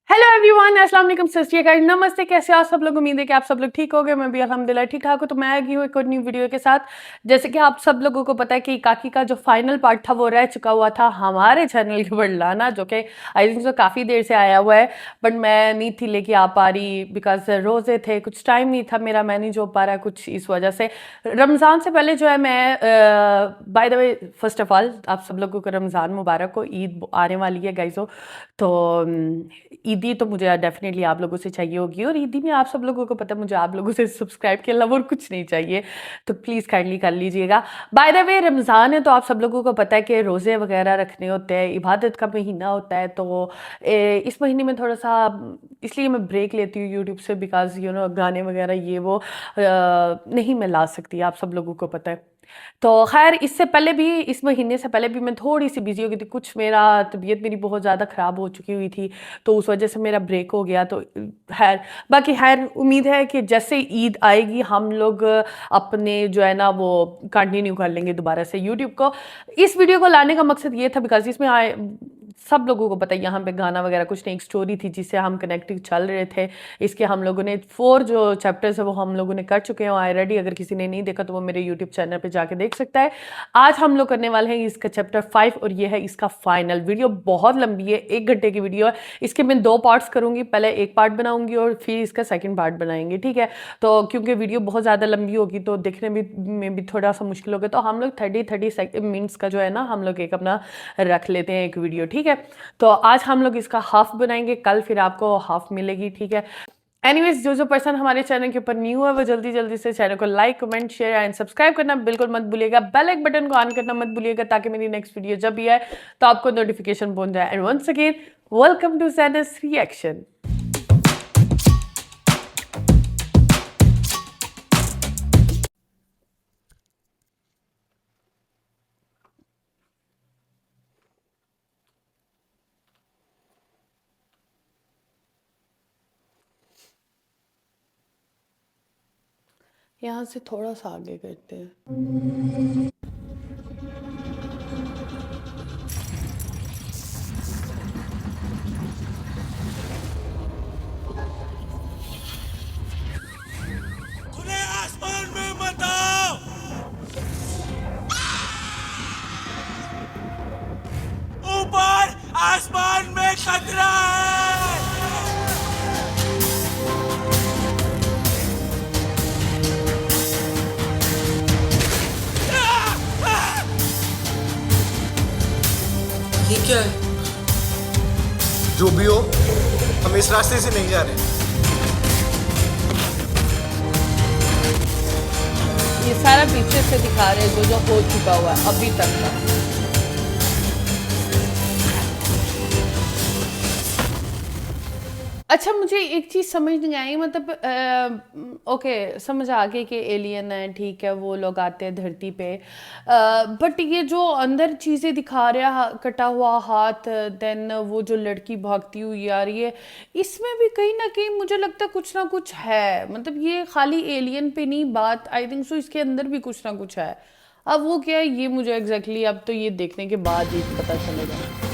Hello everyone, अस्सलाम वालेकुम, सत श्री अकाल, नमस्ते। कैसे हो आप सब लोग? उम्मीद है कि आप सब लोग ठीक होंगे। मैं भी अल्हम्दुलिल्लाह ठीक ठाक हूँ। तो मैं आ गई हूँ एक और न्यू वीडियो के साथ। जैसे कि आप सब लोगों को पता है कि काकी का जो फाइनल पार्ट था वो रह चुका हुआ था हमारे चैनल के ऊपर लाना, जो कि आई थिंक तो काफ़ी देर से आया हुआ है, बट मैं नहीं थी लेके आ पा रही बिकॉज रोज़े थे, कुछ टाइम नहीं था मेरा, मैं नहीं जो पा रहा कुछ इस वजह से। रमज़ान से पहले जो है मैं by the way first of all आप सब लोगों को रमज़ान मुबारक हो। ईद आने वाली है गाइज़ो। तो ईदी तो मुझे डेफिनेटली आप लोगों से चाहिए होगी, और ईदी में आप सब लोगों को पता है मुझे आप लोगों से सब्सक्राइब के अलावा और कुछ नहीं चाहिए, तो प्लीज़ काइंडली कर लीजिएगा। बाय द वे रमज़ान है तो आप सब लोगों को पता है कि रोज़े वगैरह रखने होते हैं, इबादत का महीना होता है। तो इस महीने में थोड़ा सा इसलिए मैं ब्रेक लेती हूँ यूट्यूब से, बिकॉज गाने वगैरह ये वो नहीं मैं ला सकती, आप सब लोगों को पता है। तो खैर इससे पहले भी, इस महीने से पहले भी मैं थोड़ी सी बिजी हो गई थी, कुछ मेरा तबीयत मेरी बहुत ज़्यादा ख़राब हो चुकी हुई थी, तो उस वजह से मेरा ब्रेक हो गया। तो खैर बाकी खैर उम्मीद है कि जैसे ईद आएगी हम लोग अपने जो है ना वो कंटिन्यू कर लेंगे दोबारा से यूट्यूब को। इस वीडियो को लाने का मकसद ये था बिकॉज इसमें आए सब लोगों को पता है यहाँ पे गाना वगैरह कुछ नहीं, एक स्टोरी थी जिससे हम कनेक्टिव चल रहे थे। इसके हम लोगों ने 4 जो चैप्टर्स है वो हम लोगों ने कर चुके हैं ऑलरेडी। अगर किसी ने नहीं देखा तो वो मेरे यूट्यूब चैनल पे जाके देख सकता है। आज हम लोग करने वाले हैं इसका चैप्टर 5 और ये है इसका फाइनल वीडियो। बहुत लंबी है, 1 घंटे की वीडियो है। इसके मैं 2 पार्ट्स करूंगी, पहले एक पार्ट बनाऊंगी और फिर इसका सेकंड पार्ट बनाएंगे, ठीक है। तो क्योंकि वीडियो बहुत ज़्यादा लंबी होगी तो देखने में भी थोड़ा सा मुश्किल होगा, तो हम लोग 30 मिनट्स का जो है ना हम लोग एक अपना रख लेते हैं एक वीडियो, ठीक है। तो आज हम लोग इसका हाफ बनाएंगे, कल फिर आपको हाफ मिलेगी, ठीक है। एनीवेज जो पर्सन हमारे चैनल के ऊपर न्यू है वो जल्दी जल्दी से चैनल को like comment share and subscribe करना बिल्कुल मत भूलिएगा। बेल आइकन बटन को ऑन करना मत भूलिएगा ताकि मेरी नेक्स्ट वीडियो जब भी आए तो आपको नोटिफिकेशन पहुंच जाए। And once again welcome to Sanas reaction. यहाँ से थोड़ा सा आगे करते हैं। खुले आसमान में मत आओ। ऊपर आसमान में खतरा है। ये क्या है? जो भी हो, हम इस रास्ते से नहीं जा रहे। ये सारा पीछे से दिखा रहे हैं जो हो चुका हुआ है अभी तक का। अच्छा मुझे एक चीज़ समझ नहीं आई, मतलब ओके समझ आ गई कि एलियन है, ठीक है, वो लोग आते हैं धरती पे, बट ये जो अंदर चीज़ें दिखा रहे हैं, कटा हुआ हाथ, देन वो जो लड़की भागती हुई आ रही है, इसमें भी कहीं ना कहीं मुझे लगता है कुछ ना कुछ है। मतलब ये खाली एलियन पे नहीं बात, आई थिंक सो इसके अंदर भी कुछ ना कुछ है। अब वो क्या है ये मुझे एग्जैक्टली अब तो ये देखने के बाद ही पता चलेगा।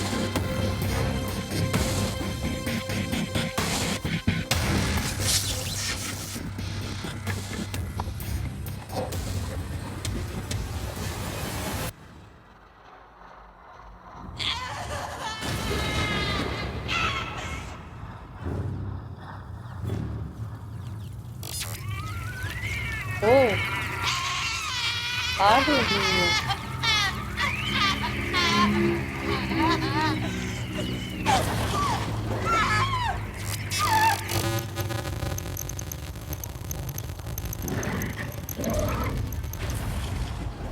ओ आ रही है।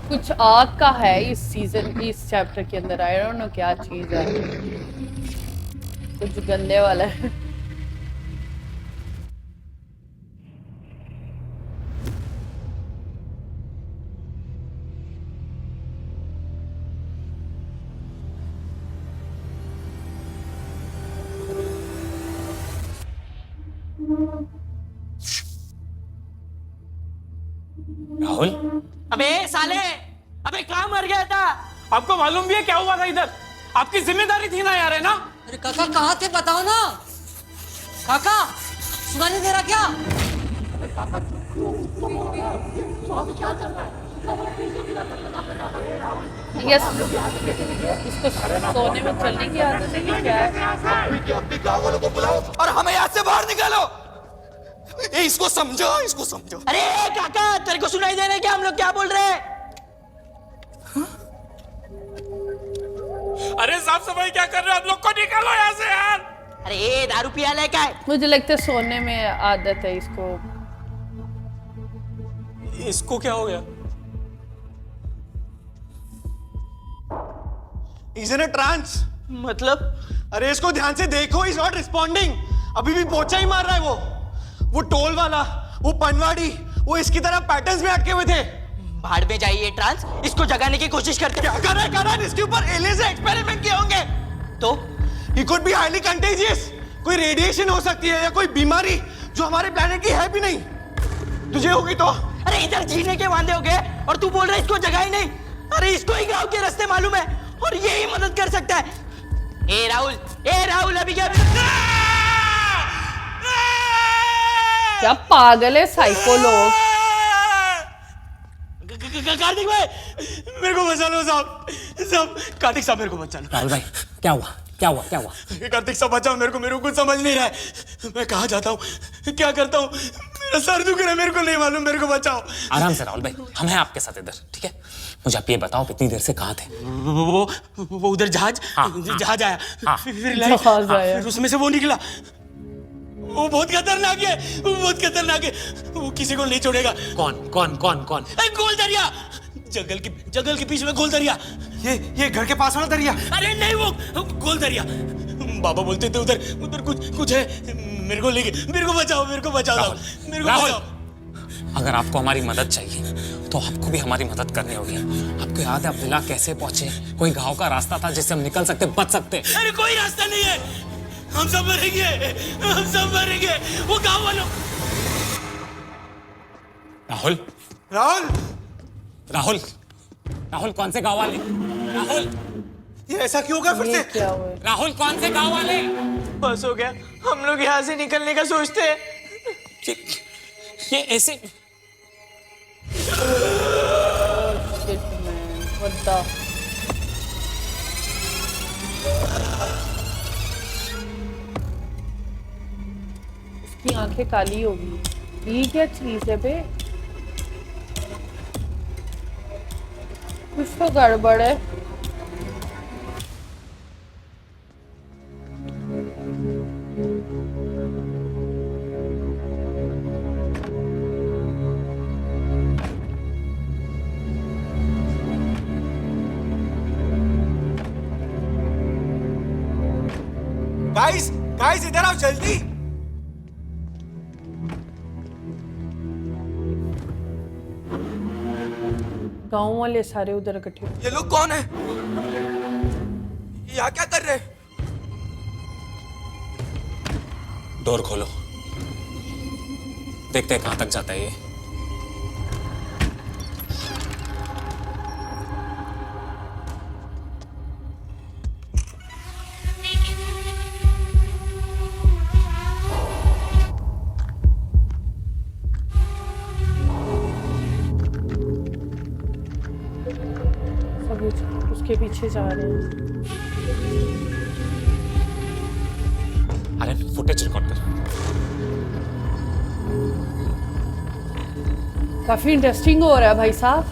कुछ आग का है इस सीजन, इस चैप्टर के अंदर, आई डोंट नो क्या चीज है, कुछ गंदे वाला है। राहुल, अबे साले, अबे कहाँ मर गया था? आपको मालूम भी है क्या हुआ था इधर? आपकी जिम्मेदारी थी ना यार, है ना? अरे काका कहाँ थे बताओ ना। काका सुनाई नहीं दे रहा क्या? यस, इसको सोने में चलने की आदत है कि क्या है? और हमें यहाँ से बाहर निकालो। ए, इसको समझो, इसको समझो। अरे काका तेरे को सुनाई दे रहा है क्या हम लोग क्या बोल रहे हैं? अरे साफ सफाई क्या कर रहे हो आप लोग को, निकालो यहाँ से यार। अरे ये दारू पिया ले क्या है? मुझे लगता है सोने में आदत है इसको। इसको क्या हो गया? He's in a trance। मतलब अरे इसको ध्यान से देखो, he's not responding। अभी भी पोचा ही मार रहा है वो टोल वाला, वो पनवाड़ी, वो इसकी तरह पैटर्न्स में अटके हुए थे। भाड़ में जाइए ट्रांस, इसको जगाने की कोशिश करते क्या कर रहा है? इसके ऊपर एलियंस से एक्सपेरिमेंट किए होंगे। तो He could be highly contagious। कोई रेडिएशन हो सकती है या कोई बीमारी जो हमारे प्लेनेट की है भी नहीं। तुझे होगी तो? अरे इधर जीने के वांदे हो गए और तू बोल रहा है इसको जगा ही नहीं। अरे इसको ही गांव के रास्ते मालूम है और ये ही मदद कर सकता है। ए राहुल अभी क्या? क्या पागल है साइको लोग। कार्तिक भाई मेरे को बचा लो साहब, कार्तिक साहब मेरे को बचा लो। राहुल भाई क्या हुआ? क्या हुआ? क्या हुआ? कार्तिक साहब बचाओ मेरे को कुछ समझ नहीं रहा है। मैं कहाँ जाता हूँ, क्या करता हूँ, मेरा सर दुख रहा है, मेरे को नहीं मालूम, मेरे को बचाओ। आराम से राहुल भाई, हम हैं आपके साथ इधर, ठीक है? मुझे आप ये बताओ कितनी देर से कहाँ थे? वो उधर जहाज जहाज आया, हाँ। फिर लाइट, जहाज आया। फिर उसमें से वो निकला। वो बहुत खतरनाक है, वो बहुत खतरनाक है, वो किसी को नहीं छोड़ेगा। कौन कौन कौन कौन? गोल दरिया, जंगल के बीच में गोल दरिया। ये घर के पास वाला दरिया। अरे नहीं वो गोल दरिया, बाबा बोलते थे उधर कुछ है। मेरे को बचाओ, मेरे को बचाओ, मेरे को राहुल, बचाओ। अगर आपको हमारी मदद चाहिए तो आपको भी हमारी मदद करनी होगी। आपको याद है आप विला कैसे पहुंचे? कोई गांव का रास्ता था जिससे हम निकल सकते, बच सकते। अरे कोई रास्ता नहीं है, हम सब मरेंगे, वो गांव वालों। राहुल राहुल राहुल कौन से गांव वाले? राहुल ये ऐसा क्यों होगा फिर ये से? क्या हुआ? राहुल कौन से गांव वाले? बस हो गया, हम लोग यहाँ से निकलने का सोचते हैं। ये ऐसे Shit, man. What the? इसकी आंखें काली होगी। ये क्या चीज है बे? कुछ तो गड़बड़ है। गाइस इधर आओ जल्दी। गांव वाले सारे उधर इकट्ठे हो। ये लोग कौन है? यहाँ क्या कर रहे हैं? डोर खोलो, देखते हैं कहां तक जाता है ये। सब उसके पीछे जा रहे हैं। अरे फुटेज रिकॉर्ड कर। काफी इंटरेस्टिंग हो रहा है भाई साहब।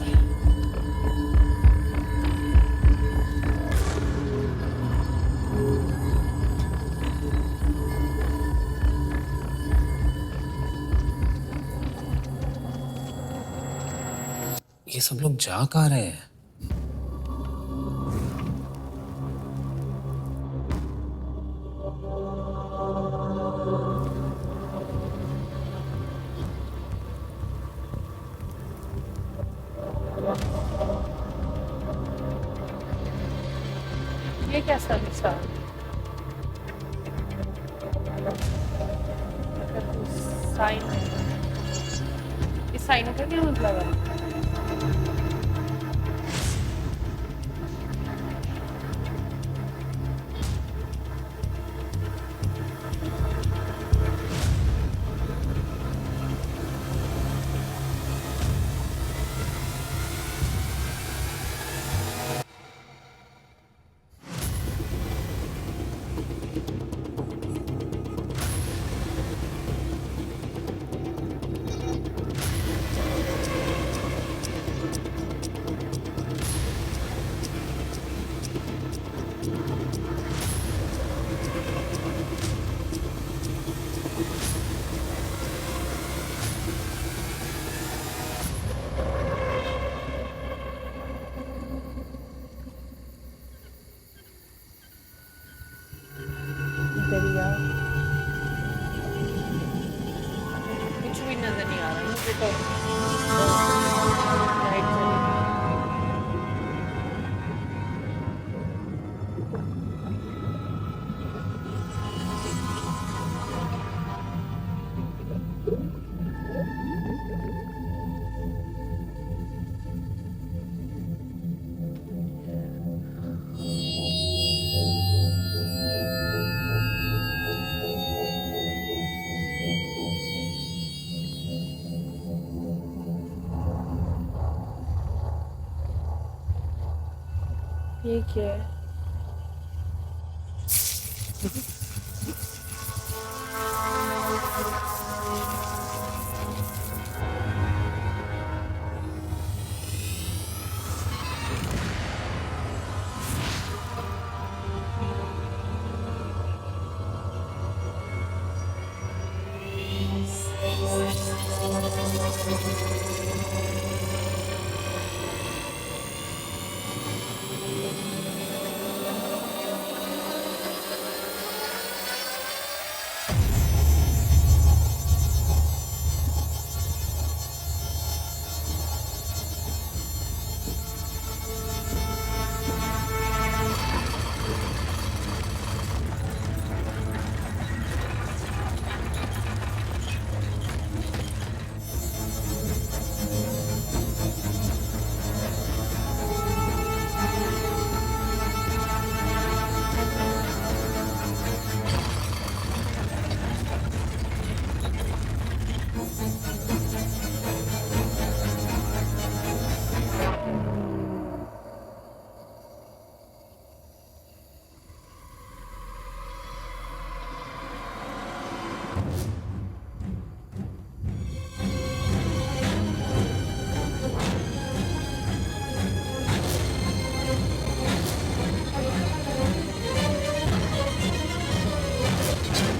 ये सब लोग जा कहाँ रहे हैं? ये कैसा निशान? साइन है। इस साइन का क्या मतलब है? दरिया कुछ भी नजर नहीं आ रहा मुझे तो। लाइट चली ये क्या है?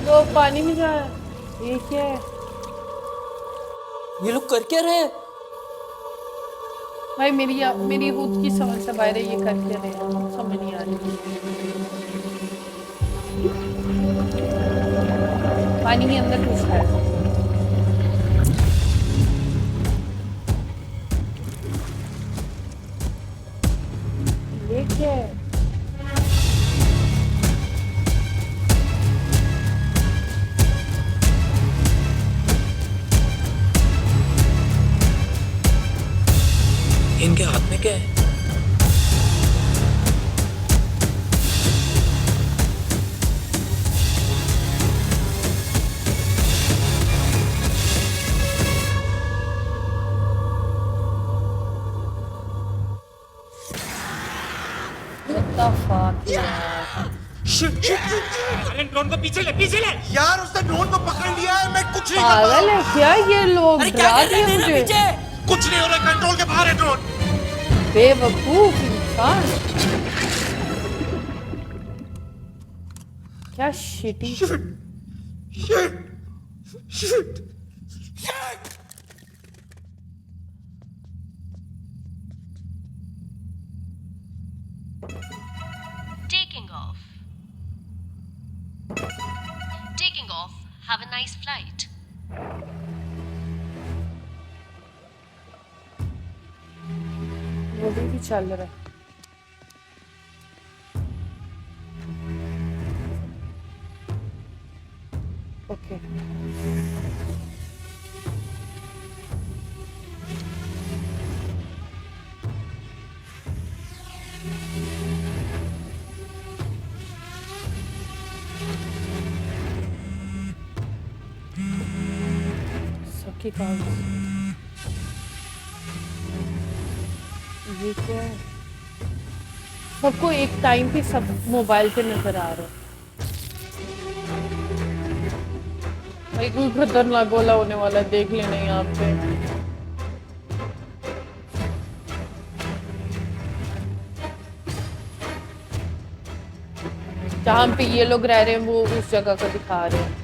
वो पानी में जा रहा है। ये क्या है? ये लोग कर क्या रहे हैं? भाई मेरी खुद की समझ से बाहर है, ये कर क्या रहे हैं समझ नहीं आ रही। पानी के अंदर कुछ है। ये क्या है? इनके हाथ में क्या है? What the fuck यार? अरे ड्रोन को पीछे ले यार उसने ड्रोन को पकड़ लिया है, मैं कुछ नहीं कर पागल रहा है क्या ये लोग? अरे क्या डरा कर रहे दिए हैं मेरे मुझे। पीछे? कुछ नहीं हो रहा, कंट्रोल के बाहर है ड्रोन। बेवकूफ इंसान। क्या shitty. Shit Taking off. Taking off. Have a nice flight. वो भी चल रहा है। ओके सबकी कागज। ये क्या है? सबको एक टाइम पे सब मोबाइल पे नजर आ रहा है। भाई कोई खतरनाक गोला होने वाला है, देख लेना यहाँ पे। जहाँ पे ये लोग रह रहे हैं वो उस जगह को दिखा रहे हैं।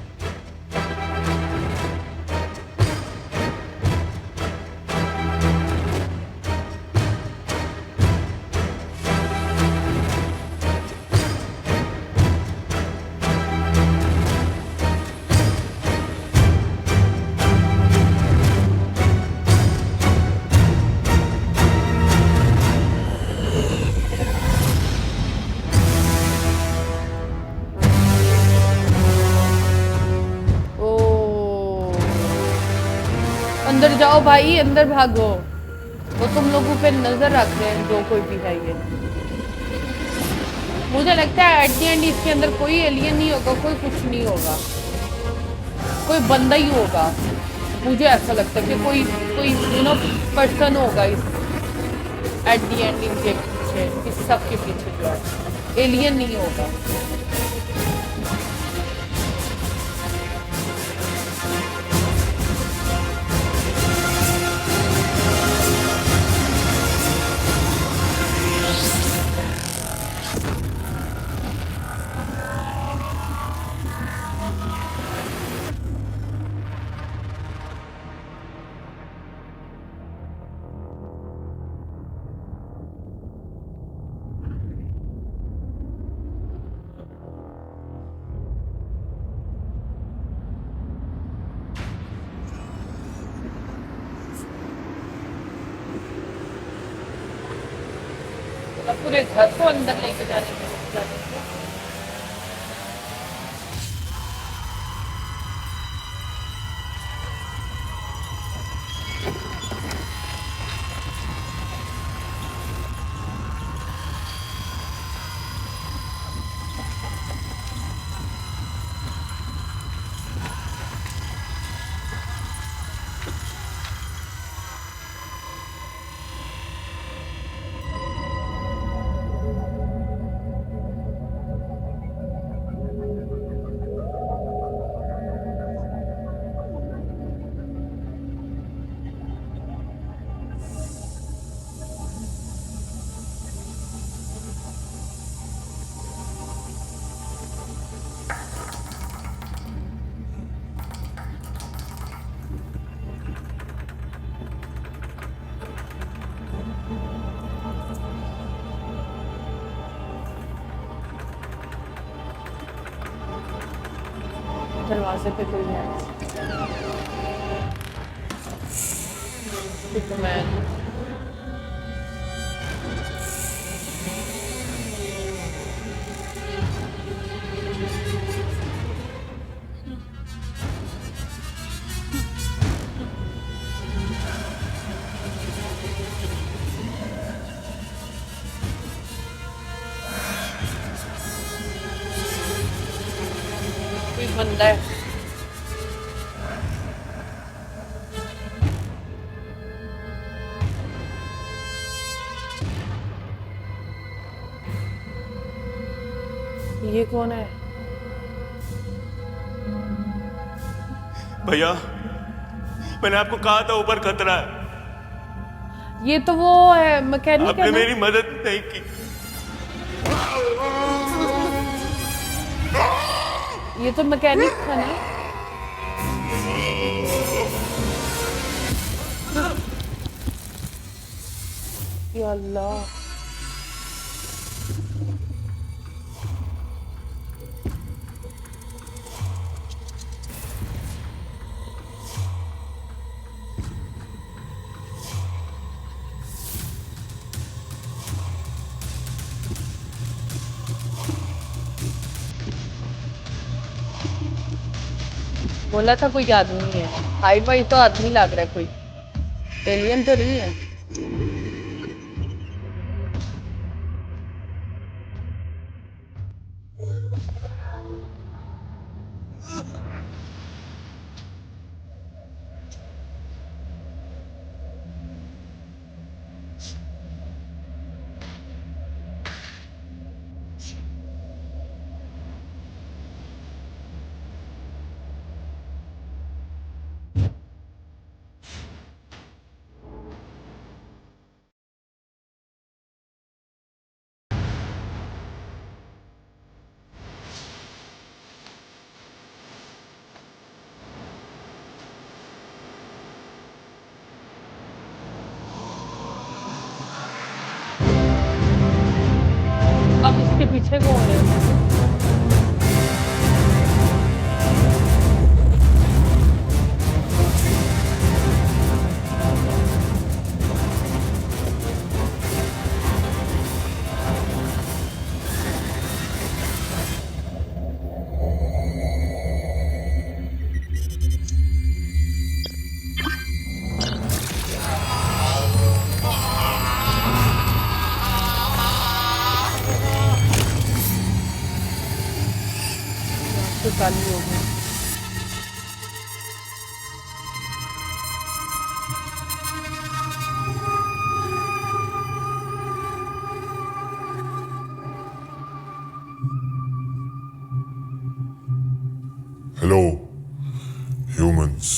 अंदर जाओ भाई, अंदर भागो। वो तुम लोगों पे नजर रख रहे हैं, जो कोई भी है ये। मुझे लगता है एट द एंड इसके अंदर कोई एलियन नहीं होगा, कोई कुछ नहीं होगा, कोई बंदा ही होगा। मुझे ऐसा लगता है कि कोई पर्सन होगा इस एट द एंड इनके पीछे, इस सब के पीछे जो है, एलियन नहीं होगा। अब पूरे घर को अंदर लेके जाने की कोशिश कर रहे हैं। दरवाजे पे कोई है। सुपरमैन। कोई बंदा है। ये कौन है? भैया मैंने आपको कहा था ऊपर खतरा है, ये तो वो है मैकेनिक आपने है ना? मेरी मदद नहीं की। ये तो मैकेनिक था ना? या अल्लाह। बोला था कोई आदमी है, हाइट वाइट तो आदमी लग रहा है, कोई एलियन तो नहीं है। अब इसके पीछे कौन है? आंखें काली हो गई। Hello, humans.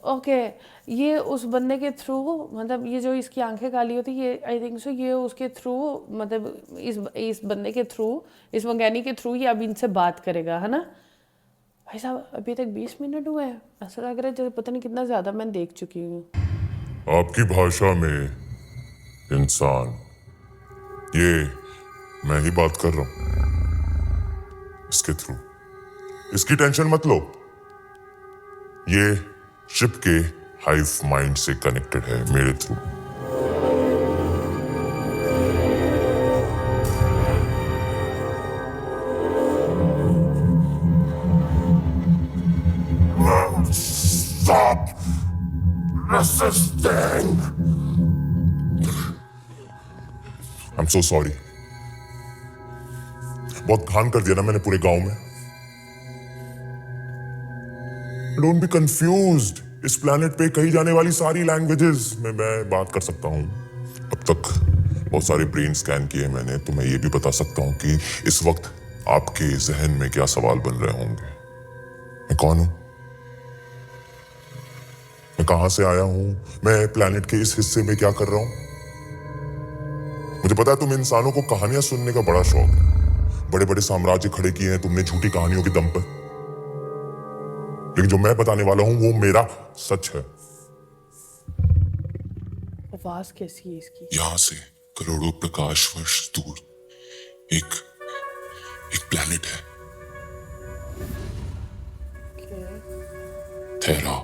ओके, ये उस बंदे के थ्रू, मतलब ये जो इसकी आंखें काली होती, ये आई थिंक सो ये उसके थ्रू, मतलब इस बंदे के थ्रू, इस मंगैनी के थ्रू ये अब इनसे बात करेगा, है ना। भाई साहब अभी तक 20 मिनट हुए हैं, ऐसा लग रहा है जैसे पता नहीं कितना ज़्यादा मैं देख चुकी हूँ। आपकी भाषा में इंसान, ये मैं ही बात कर रहा हूं इसके थ्रू। इसकी टेंशन मत लो, ये शिप के हाइव माइंड से कनेक्टेड है मेरे through. Stop resisting. I'm so sorry. बहुत घान कर दिया ना मैंने पूरे गांव में। Don't be confused. इस प्लेनेट पे कही जाने वाली सारी लैंग्वेजेस में मैं बात कर सकता हूँ। अब तक बहुत सारे ब्रेन स्कैन किए मैंने, तो मैं ये भी बता सकता हूँ कि इस वक्त आपके जहन में क्या सवाल बन रहे होंगे। मैं कौन हूँ, मैं कहां से आया हूं, मैं प्लेनेट के इस हिस्से में क्या कर रहा हूं। मुझे पता है तुम इंसानों को कहानियां सुनने का बड़ा शौक है, बड़े बड़े साम्राज्य खड़े किए हैं तुमने झूठी कहानियों के दम पर, लेकिन जो मैं बताने वाला हूं वो मेरा सच है। आवाज कैसी है इसकी? यहां से करोड़ों प्रकाश वर्ष दूर एक प्लेनेट है, थेरा।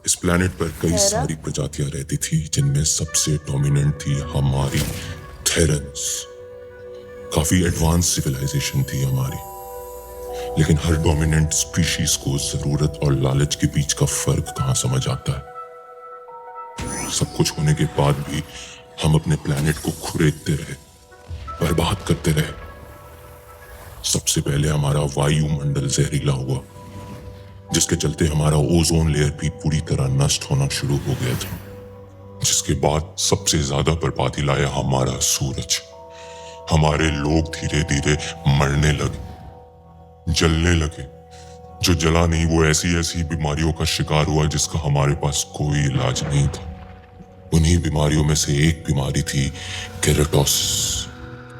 इस प्लेनेट पर कई सारी प्रजातियां रहती थी, जिनमें सबसे डोमिनेंट थी हमारी थेरन्स। काफी एडवांस सिविलाइजेशन थी हमारी, लेकिन हर डोमिनेंट स्पीशीज को जरूरत और लालच के बीच का फर्क कहां समझ आता है। सब कुछ होने के बाद भी हम अपने प्लेनेट को खुरेदते रहे, बर्बाद करते रहे। सबसे पहले हमारा वायुमंडल जहरीला हुआ, जिसके चलते हमारा ओजोन लेयर भी पूरी तरह नष्ट होना शुरू हो गया था। जिसके बाद सबसे ज्यादा बर्बादी लाया हमारा सूरज। हमारे लोग धीरे धीरे मरने लगे, जलने लगे। जो जला नहीं वो ऐसी ऐसी बीमारियों का शिकार हुआ जिसका हमारे पास कोई इलाज नहीं था। उन्हीं बीमारियों में से एक बीमारी थी केराटोसिस।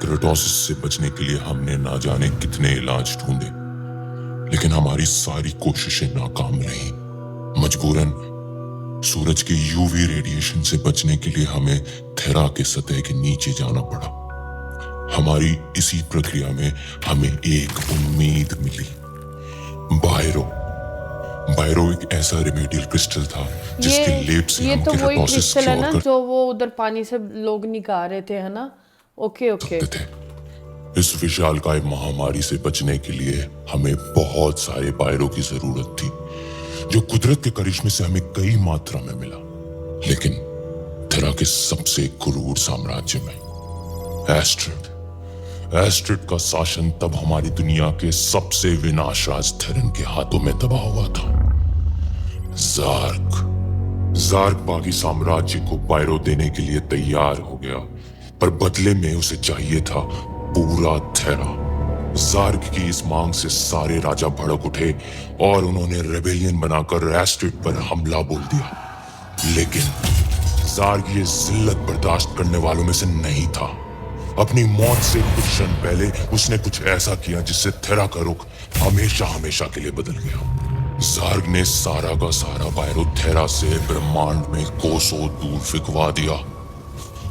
केराटोसिस से बचने के लिए हमने ना जाने कितने इलाज ढूंढे, लेकिन हमारी सारी कोशिशें नाकाम रहीं। मजबूरन सूरज के यूवी रेडिएशन से बचने के लिए हमें थेरा के सतह के नीचे जाना पड़ा। हमारी इसी प्रक्रिया में हमें एक उम्मीद मिली, बायरो। बायरो एक ऐसा रेमेडियल क्रिस्टल था जिसके लेप से हम तो वही केराटोसिस क्रिस्टल है ना क्योर जो वो उधर पानी से लोग निकाल रहे थे, है ना। Okay okay. करते थे। इस विशालकाय महामारी से बचने के लिए हमें बहुत सारे बायरो की जरूरत थी, जो कुदरत के करिश्मे से हमें कई मात्रा में मिला। लेकिन थेरा के सबसे क्रूर साम्राज्य में एस्ट्रिड का शासन तब हमारी दुनिया के सबसे विनाशराज थेरन के हाथों में दबा हुआ था। जार्क बाकी साम्राज्य को बायरो देने के लिए तैयार हो गया, पर बदले में उसे चाहिए था पूरा थेरा। जार्क की इस मांग से सारे राजा भड़क उठे और उन्होंने रेबेलियन बनाकर एस्ट्रिड पर हमला बोल दिया। लेकिन जार्क ये जिल्लत बर्दाश्त करने वालों में से नहीं था। अपनी मौत से कुछ क्षण पहले उसने कुछ ऐसा किया जिससे थेरा का रुख हमेशा हमेशा के लिए बदल गया। जार्क ने सारा का सारा बायरो थेरा से ब्रह्मांड में कोसों दूर फिकवा दिया।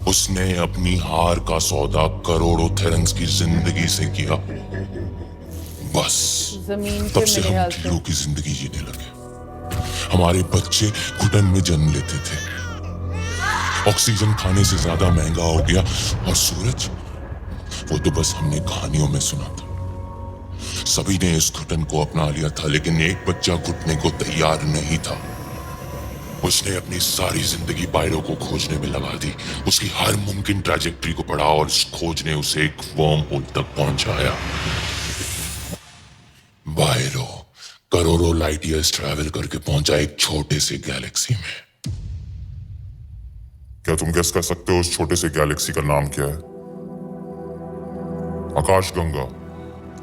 उसने अपनी हार का सौदा करोड़ों थेरन्स की जिंदगी से किया। बस तब से हम ढीलों की जिंदगी जीने लगे। हमारे बच्चे घुटन में जन्म लेते थे, ऑक्सीजन खाने से ज्यादा महंगा हो गया, और सूरज वो तो बस हमने कहानियों में सुना था। सभी ने इस घुटन को अपना लिया था, लेकिन एक बच्चा घुटने को तैयार नहीं था। उसने अपनी सारी जिंदगी पायरो को खोजने में लगा दी, उसकी हर मुमकिन ट्रैजेक्टरी को पढ़ा और उस खोज ने उसे एक वर्म होल तक पहुंचाया। पायरो करोड़ों लाइट ईयर्स ट्रैवल करके पहुंचा एक छोटे से गैलेक्सी में। क्या तुम गेस कर सकते हो उस छोटे से गैलेक्सी का नाम क्या है? आकाशगंगा,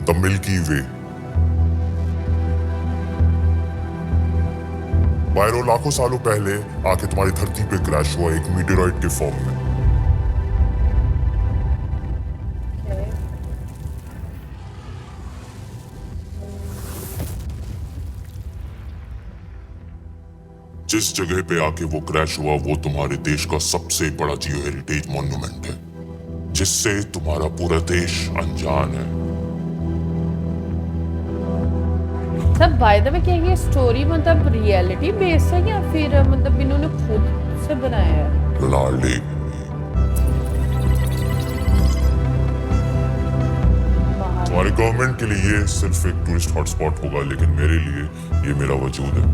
द मिल्की वे। पायरो लाखों सालों पहले आके तुम्हारी धरती पे क्रैश हुआ एक मीटेरॉइड के फॉर्म में। जिस जगह पे आके वो क्रैश हुआ वो तुम्हारे देश का सबसे बड़ा जियो हेरिटेज मॉन्यूमेंट है, जिससे तुम्हारा पूरा देश अनजान है। सब बाय द वे, क्या ये स्टोरी मतलब रियलिटी बेस्ड है या फिर मतलब इन्होंने खुद से बनाया है? लुनार लेक तुम्हारे गवर्नमेंट के लिए ये सिर्फ एक टूरिस्ट हॉटस्पॉट होगा, लेकिन मेरे लिए ये मेरा वजूद है।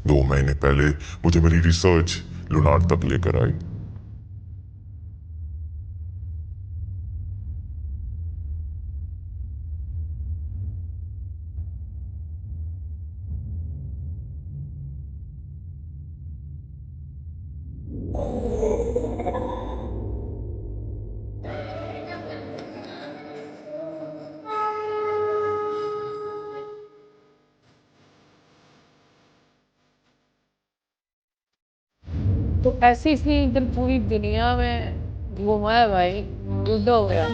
2 महीने पहले मुझे मेरी रिसर्च लुनार तक लेकर आई। तो ऐसी इसने इधर पूरी दुनिया में घूमा है भाई, बुढ़ा हो गया।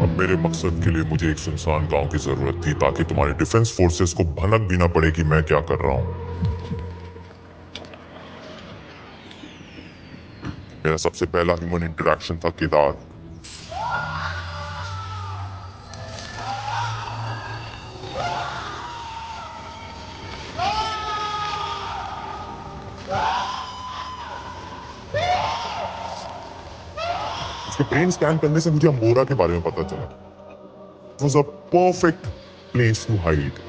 अब मेरे मकसद के लिए मुझे एक सुनसान गांव की जरूरत थी, ताकि तुम्हारे डिफेंस फोर्सेस को भनक भी ना पड़े कि मैं क्या कर रहा हूं। मेरा सबसे पहला ह्यूमन इंटरेक्शन था केदार। उसके ब्रेन स्कैन करने से मुझे अंबोरा के बारे में पता चला। It was a perfect place to hide.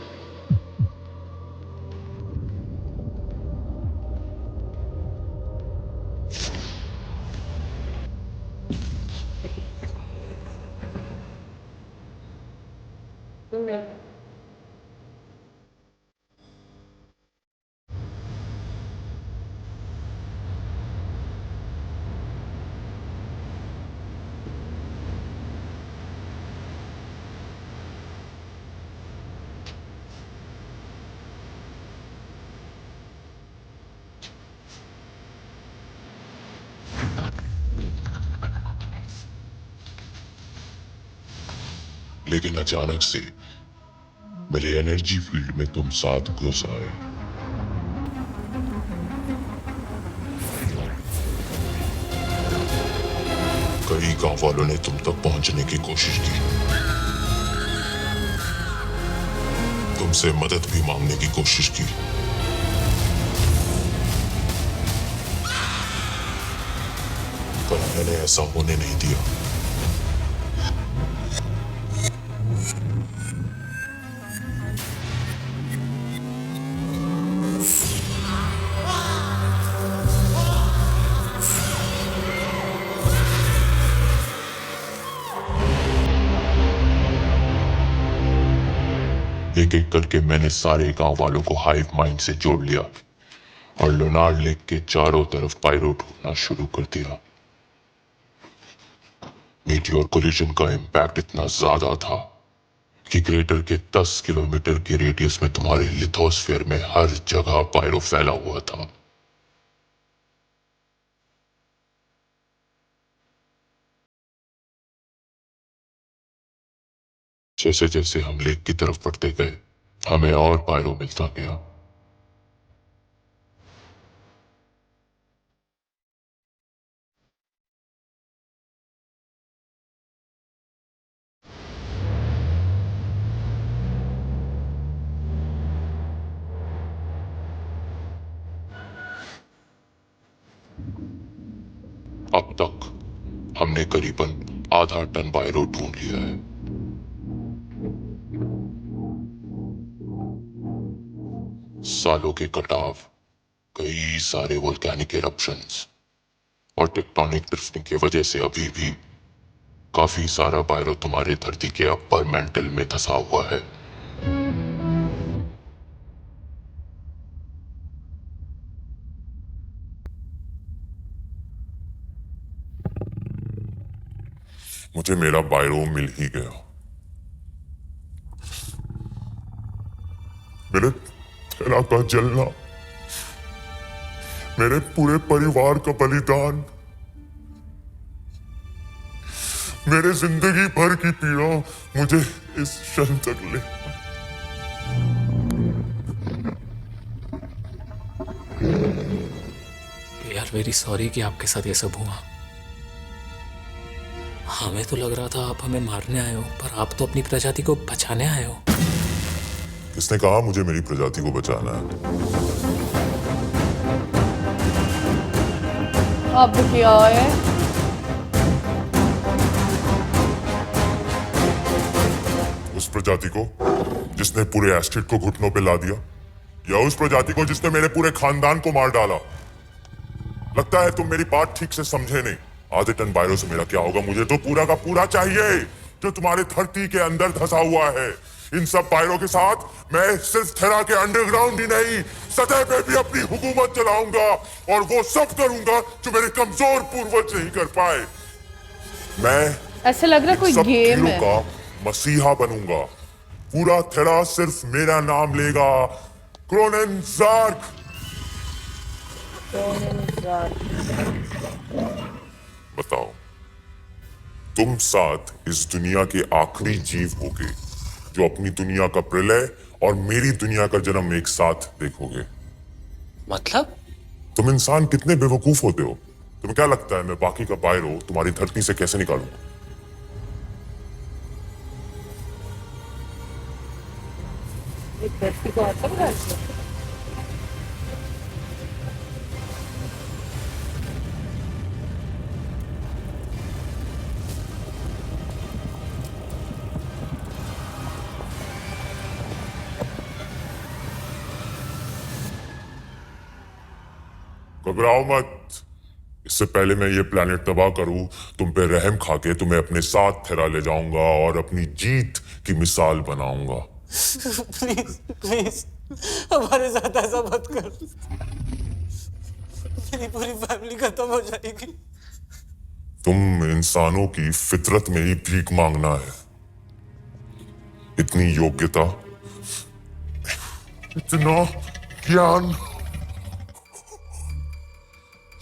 लेकिन अचानक से मेरे एनर्जी फील्ड में तुम साथ घुस आए। कई गांव वालों ने तुम तक पहुंचने की कोशिश की, तुमसे मदद भी मांगने की कोशिश की, पर मैंने ऐसा होने नहीं दिया। एक एक करके मैंने सारे गांव वालों को हाइव माइंड से जोड़ लिया और लुनार लेक के चारों तरफ पायरो ढूंढना शुरू कर दिया। मीटियोर कोलिजन का इम्पैक्ट इतना ज्यादा था कि क्रेटर के 10 किलोमीटर के रेडियस में तुम्हारे लिथोस्फीयर में हर जगह पायरो फैला हुआ था। जैसे जैसे हम लेक की तरफ बढ़ते गए, हमें और पायरो मिलता गया। अब तक हमने करीबन आधा टन पायरो ढूंढ लिया है। सालों के कटाव, कई सारे वोल्केनिक इरप्शंस और टेक्टोनिक ड्रिफ्टिंग की वजह से अभी भी काफी सारा बायरो तुम्हारे धरती के अपर मेंटल में धंसा हुआ है। मुझे मेरा बायरो मिल ही गया। मेरे थेरा का जलना, मेरे पूरे परिवार का बलिदान, मेरे जिंदगी भर की पीड़ा मुझे इस क्षण तक ले। यार वेरी सॉरी कि आपके साथ ये सब हुआ। हमें तो लग रहा था आप हमें मारने आए हो, पर आप तो अपनी प्रजाति को बचाने आए हो। किसने कहा मुझे मेरी प्रजाति को बचाना है? अब क्या है? उस प्रजाति को जिसने पूरे एस्टेट को घुटनों पे ला दिया, या उस प्रजाति को जिसने मेरे पूरे खानदान को मार डाला? लगता है तुम मेरी बात ठीक से समझे नहीं। आधे टन बायरो से मेरा क्या होगा? मुझे तो पूरा का पूरा चाहिए जो तुम्हारे धरती के अंदर धंसा हुआ है। इन सब बायरों के साथ मैं सिर्फ थेरा के अंडरग्राउंड ही नहीं, सतह पे भी अपनी हुकूमत चलाऊंगा, और वो सब करूंगा जो मेरे कमजोर पूर्वज नहीं कर पाए। मैं ऐसे लग रहा है कोई सब गेम कीड़ों है। का मसीहा बनूंगा। पूरा थेरा सिर्फ मेरा नाम लेगा, क्रोनेनजार्क। बताओ, तुम साथ इस दुनिया के आखिरी जीव होगे जो अपनी दुनिया का प्रलय और मेरी दुनिया का जन्म एक साथ देखोगे। मतलब? तुम इंसान कितने बेवकूफ होते हो। तुम्हें क्या लगता है मैं बाकी का बायरो तुम्हारी धरती से कैसे निकालूंगा? धरती को आता है? घबराओ मत। इससे पहले मैं ये प्लेनेट तबाह करूं, तुम पे रहम खाके तुम्हें अपने साथ थेरा ले जाऊंगा और अपनी जीत की मिसाल बनाऊंगा। प्लीज प्लीज हमारे साथ ऐसा मत कर। मेरी पूरी फैमिली खत्म हो जाएगी। तुम इंसानों की फितरत में ही भीख मांगना है। इतनी योग्यता, इतना ज्ञान,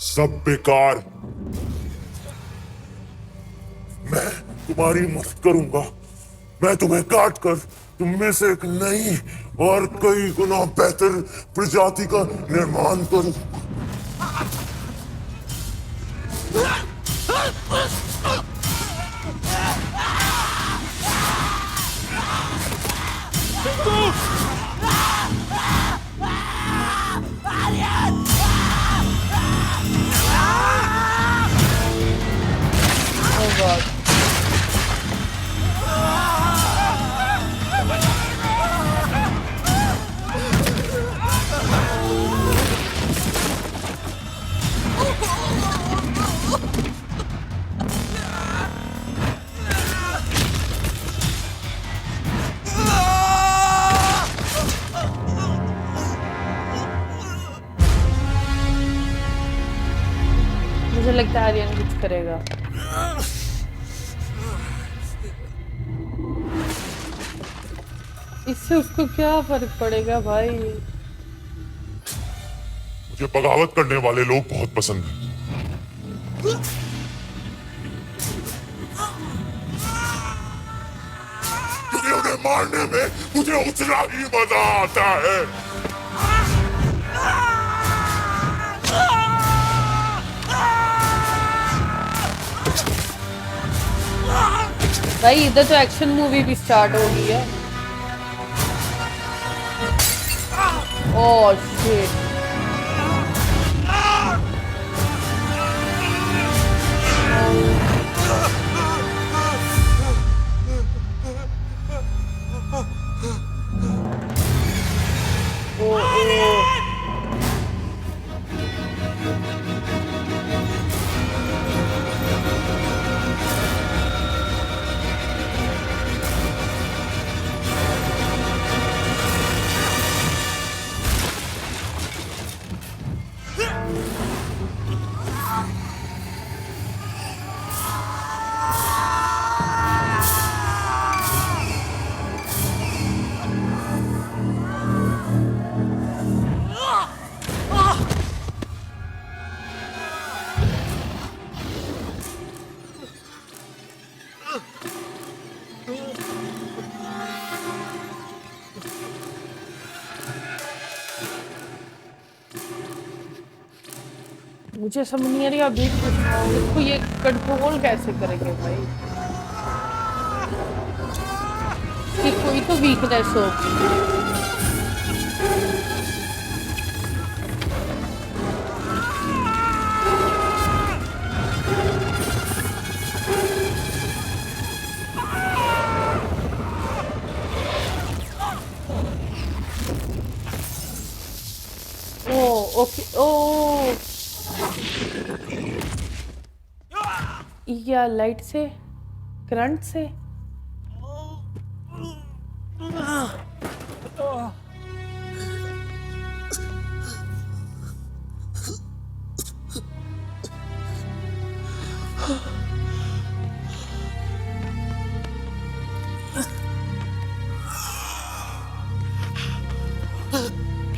सब बेकार। मैं तुम्हारी मदद करूंगा। मैं तुम्हें काट कर तुम में से एक नई और कई गुना बेहतर प्रजाति का निर्माण करूं। मुझे लगता है आर्यन कुछ करेगा। इससे उसको क्या फर्क पड़ेगा भाई? मुझे बगावत करने वाले लोग बहुत पसंद हैं। क्योंकि उन्हें मारने में मुझे उतना ही मजा आता है। भाई इधर तो एक्शन मूवी भी स्टार्ट हो गई है। Oh shit. ओ मुझे समझ नहीं आ रही अभी इसको ये कंट्रोल कैसे करेंगे भाई, कि कोई तो वीकनेस हो। ओ ओके ओ या लाइट से, करंट से।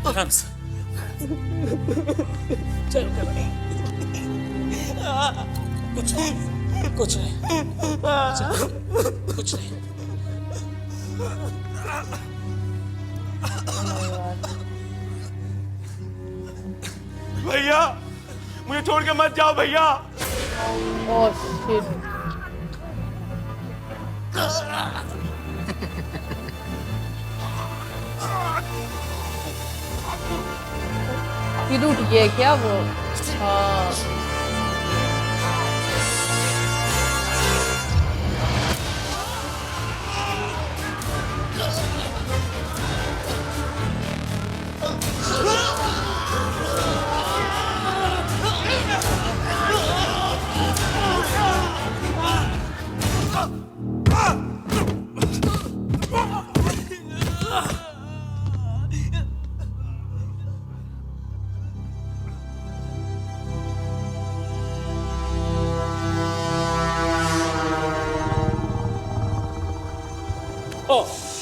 आराम से चलो कुछ नहीं, कुछ नहीं, कुछ नहीं। भैया मुझे छोड़ के मत जाओ भैया। ओह शिट, ये टूट गया क्या वो? हाँ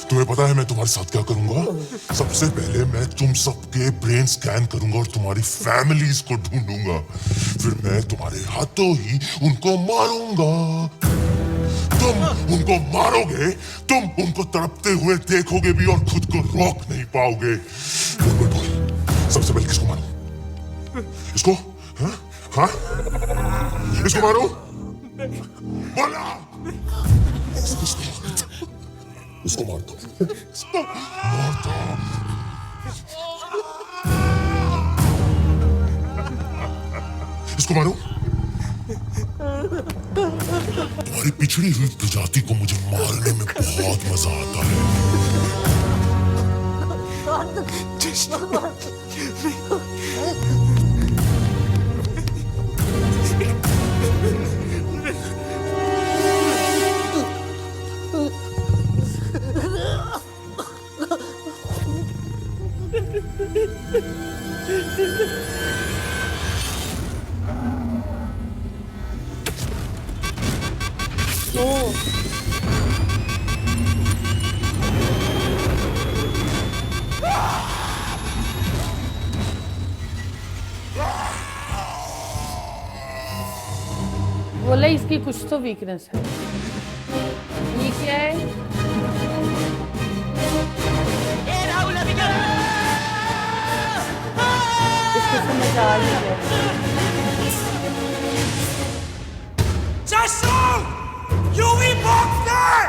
तुम्हें पता है मैं तुम्हारे साथ क्या करूंगा? सबसे पहले मैं तुम सबके ब्रेन स्कैन करूंगा और तुम्हारी फैमिलीज को ढूंढूंगा, फिर मैं तुम्हारे हाथों ही उनको मारूंगा। तुम उनको मारोगे, तुम उनको तड़पते हुए देखोगे भी और खुद को रोक नहीं पाओगे। बोल बोल बोल, सबसे पहले किसको मारूं? इसको? हाँ? हाँ? इसको मारूं? बोला! इसको मार दो, इसको मार दो। इसको मारो। तुम्हारी पिछड़ी हुई प्रजाति को मुझे मारने में बहुत मजा आता है। बोला इसकी कुछ तो वीकनेस है। ये क्या है? ए राहुल अभी क्या? इसको समझ आ रही है। UV boxer!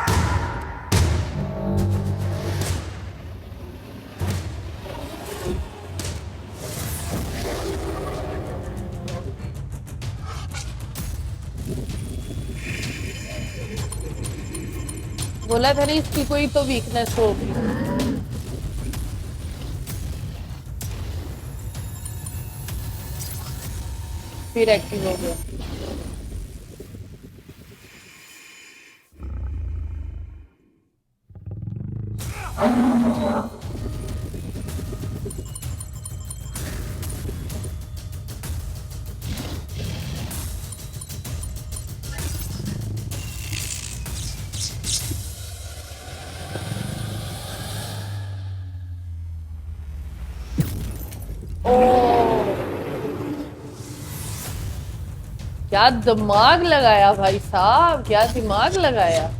बोला था ना इसकी कोई तो वीकनेस होगी। फिर एक्टिव हो गया। क्या दिमाग लगाया भाई साहब, क्या दिमाग लगाया।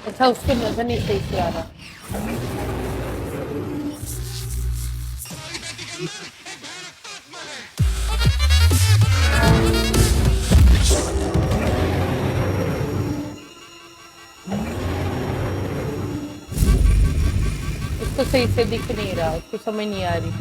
अच्छा उसको नजर नहीं सही से आ रहा। उसको सही से दिख नहीं रहा, उसको समझ नहीं आ रही।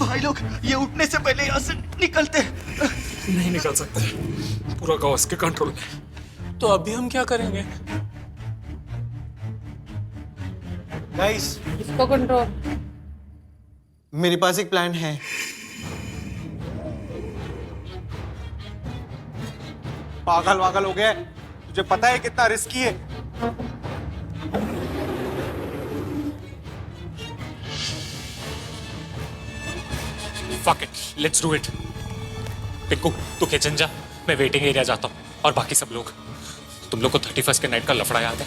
भाई लोग ये उठने से पहले यहाँ से निकलते। नहीं निकल सकते, पूरा गांव इसके कंट्रोल में। तो अभी हम क्या करेंगे? गाइस इसको कंट्रोल। मेरे पास एक प्लान है। पागल वागल हो गया? तुझे पता है कितना रिस्की है? Fuck it, let's do it. Pinku तू किचन जा, मैं वेटिंग एरिया जाता हूँ, और बाकी सब लोग, तुम लोग को 31 के नाइट का लफड़ा याद है?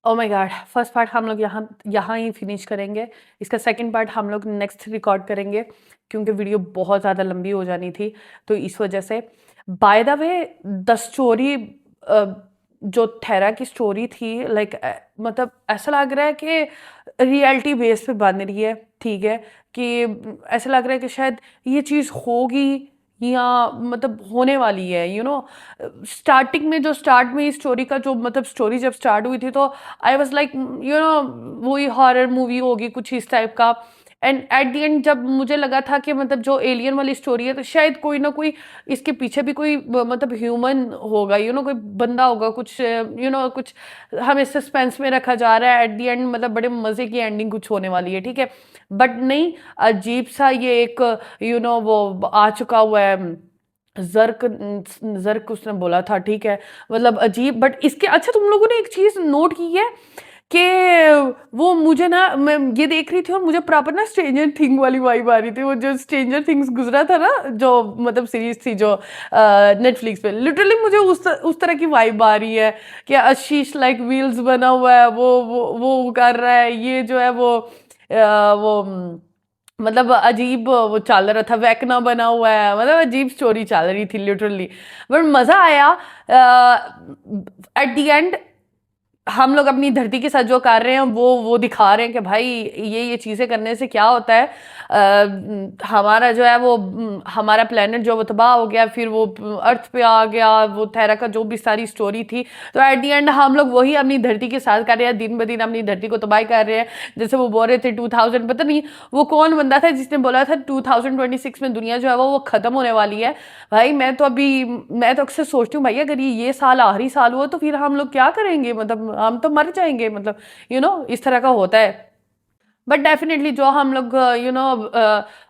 Oh my God, first part हम लोग यहाँ ही फिनिश करेंगे। इसका सेकंड पार्ट हम लोग नेक्स्ट रिकॉर्ड करेंगे क्योंकि वीडियो बहुत ज़्यादा लंबी हो जानी थी, तो इस वजह से। By the way the story जो थेरा की स्टोरी थी, लाइक मतलब ऐसा लग रहा है कि रियलिटी बेस पे बन रही है, ठीक है, कि ऐसा लग रहा है कि शायद ये चीज़ होगी या मतलब होने वाली है, यू नो। स्टार्टिंग में जो स्टार्ट में इस स्टोरी का जो मतलब स्टोरी जब स्टार्ट हुई थी तो I was like you know वही हॉरर मूवी होगी कुछ इस टाइप का। एंड एट द एंड जब मुझे लगा था कि मतलब जो एलियन वाली स्टोरी है तो शायद कोई ना कोई इसके पीछे भी कोई मतलब ह्यूमन होगा, यू नो, कोई बंदा होगा, कुछ यू नो कुछ हमें सस्पेंस में रखा जा रहा है। एट द एंड मतलब बड़े मज़े की एंडिंग कुछ होने वाली है, ठीक है। बट नहीं, अजीब सा ये एक यू नो वो आ चुका हुआ है। जर्क उसने बोला था, ठीक है, मतलब अजीब। बट इसके अच्छा तुम लोगों ने एक चीज़ नोट की है कि वो मुझे ना, मैं ये देख रही थी और मुझे प्रॉपर ना स्ट्रेंजर थिंग वाली वाइब आ रही थी। वो जो स्ट्रेंजर थिंग्स गुजरा था ना, जो मतलब सीरीज थी जो नेटफ्लिक्स पे, लिटरली मुझे उस तरह की वाइब आ रही है कि आशीष लाइक व्हील्स बना हुआ है, वो कर रहा है, ये जो है वो मतलब अजीब वो चल रहा था, वैकना बना हुआ है, मतलब अजीब स्टोरी चल रही थी लिटरली। बट मज़ा आया। एट द एंड हम लोग अपनी धरती के साथ जो कर रहे हैं वो दिखा रहे हैं कि भाई ये चीज़ें करने से क्या होता है। हमारा जो है वो हमारा प्लेनेट जो वो तबाह हो गया, फिर वो अर्थ पे आ गया, वो थेरा का जो भी सारी स्टोरी थी, तो एट द एंड हम लोग वही अपनी धरती के साथ कर रहे हैं, दिन ब दिन अपनी धरती को तबाह कर रहे हैं। जैसे वो बोल रहे थे 2000 पता नहीं वो कौन बंदा था जिसने बोला था 2026 में दुनिया जो है वो ख़त्म होने वाली है। भाई मैं तो अक्सर सोचती हूँ भाई अगर ये साल आखिरी साल हुआ तो फिर हम लोग क्या करेंगे, मतलब हम तो मर जाएंगे, मतलब यू नो इस तरह का होता है। बट डेफिनेटली जो हम लोग यू नो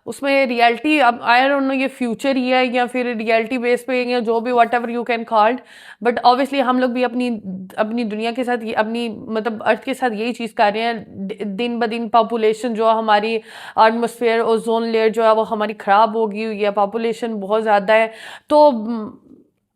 उसमें रियलिटी, अब आई डोंट नो ये फ्यूचर ही है या फिर रियलिटी बेस पे या जो भी what ever you can called, but obviously हम लोग भी अपनी दुनिया के साथ अपनी मतलब अर्थ के साथ यही चीज़ कर रहे हैं। दिन ब दिन पॉपुलेशन जो हमारी एटमॉस्फेयर ओजोन लेयर जो है वो हमारी ख़राब हो गई हुई है, पॉपुलेशन बहुत ज़्यादा है। तो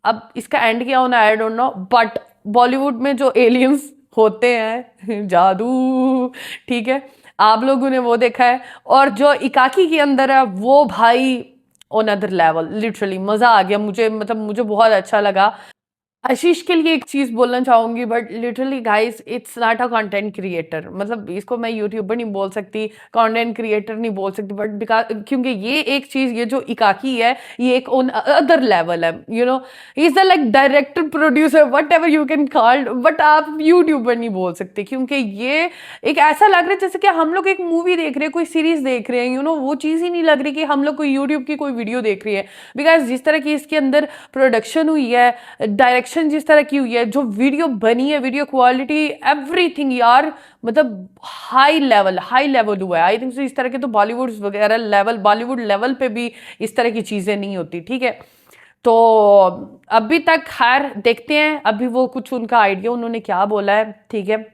अब इसका एंड क्या होना I don't know. But Bollywood में जो एलियंस होते हैं जादू, ठीक है, आप लोगों ने वो देखा है, और जो इकाकी के अंदर है वो भाई ऑन अदर लेवल, लिटरली मज़ा आ गया मुझे, मतलब मुझे बहुत अच्छा लगा। आशीष के लिए एक चीज बोलना चाहूंगी, but literally guys it's not a content creator, मतलब इसको मैं यूट्यूबर नहीं बोल सकती, कंटेंट क्रिएटर नहीं बोल सकती, बट बिकॉज क्योंकि ये एक चीज, ये जो इकाकी है, ये एक ऑन अदर लेवल है, you know, is the like director producer what ever you can call, but आप यूट्यूबर नहीं बोल सकते, क्योंकि ये एक ऐसा लग रहा है जैसे कि हम लोग एक मूवी देख रहे हैं, कोई सीरीज देख रहे हैं, यू नो, वो चीज ही नहीं लग रही कि हम लोग कोई यूट्यूब की कोई वीडियो देख रही है। बिकॉज जिस तरह की इसके अंदर प्रोडक्शन हुई है, डायरेक्शन जिस तरह की हुई है, जो वीडियो बनी है, वीडियो क्वालिटी, एवरीथिंग यार, मतलब हाई लेवल हुआ है। आई थिंक इस तरह के तो बॉलीवुड वगैरह लेवल, बॉलीवुड लेवल पे भी इस तरह की चीजें नहीं होती, ठीक है। तो अभी तक खैर देखते हैं अभी वो कुछ उनका आइडिया उन्होंने क्या बोला है, ठीक है।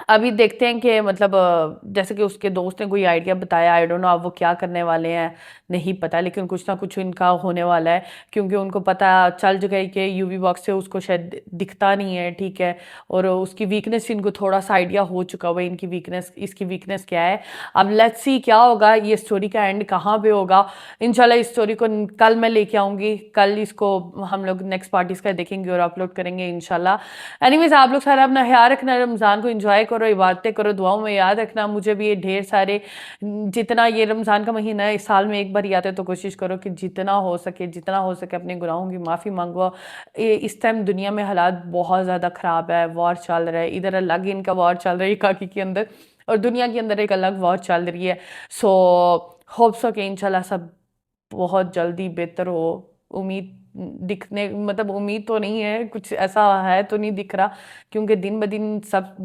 अभी देखते हैं कि मतलब जैसे कि उसके दोस्त ने कोई आइडिया बताया, आई डोंट नो अब वो क्या करने वाले हैं, नहीं पता, लेकिन कुछ ना कुछ इनका होने वाला है, क्योंकि उनको पता चल गई कि यूवी बॉक्स से उसको शायद दिखता नहीं है, ठीक है, और उसकी वीकनेस इनको थोड़ा सा आइडिया हो चुका हुआ है, इनकी वीकनेस, इसकी वीकनेस क्या है। अब लेट्स सी क्या होगा, ये स्टोरी का एंड कहाँ पे होगा। इंशाल्लाह इस स्टोरी को कल मैं लेके आऊँगी, कल इसको हम लोग नेक्स्ट पार्ट इसका देखेंगे और अपलोड करेंगे इंशाल्लाह। एनीवेज आप लोग सारा अपना ख्याल रखना, रमज़ान को एंजॉय करो, इबादतें करो, दुआओं में याद रखना मुझे भी। ये ढेर सारे, जितना ये रमज़ान का महीना है, इस साल में एक बार ही आता है, तो कोशिश करो कि जितना हो सके अपने गुनाहों की माफ़ी मांगो। इस टाइम दुनिया में हालात बहुत ज़्यादा ख़राब है, वॉर चल रहा है, इधर अलग इनका वॉर चल रहा है काकी के अंदर, और दुनिया के अंदर एक अलग वॉर चल रही है। सो होप्स हो कि इंशाल्लाह सब बहुत जल्दी बेहतर हो। उम्मीद दिखने, मतलब उम्मीद तो नहीं है, कुछ ऐसा है तो नहीं दिख रहा, क्योंकि दिन ब दिन सब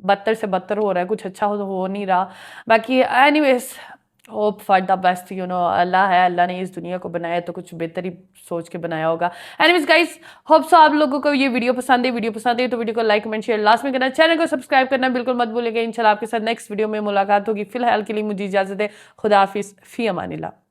बदतर से बदतर हो रहा है, कुछ अच्छा हो नहीं रहा। बाकी anyways hope for the best, you know, Allah है, अल्लाह ने इस दुनिया को बनाया तो कुछ बेहतर ही सोच के बनाया होगा। एनीवेज गाइस, होप सो आप लोगों को ये वीडियो पसंद है तो वीडियो को लाइक कमेंट शेयर लास्ट में करना, चैनल को सब्सक्राइब करना बिल्कुल मत भूलिएगा। इंशाल्लाह आपके साथ नेक्स्ट वीडियो में मुलाकात होगी। फिलहाल के लिए मुझे इजाजत है, खुदा हाफिज, फी अमानिल्लाह।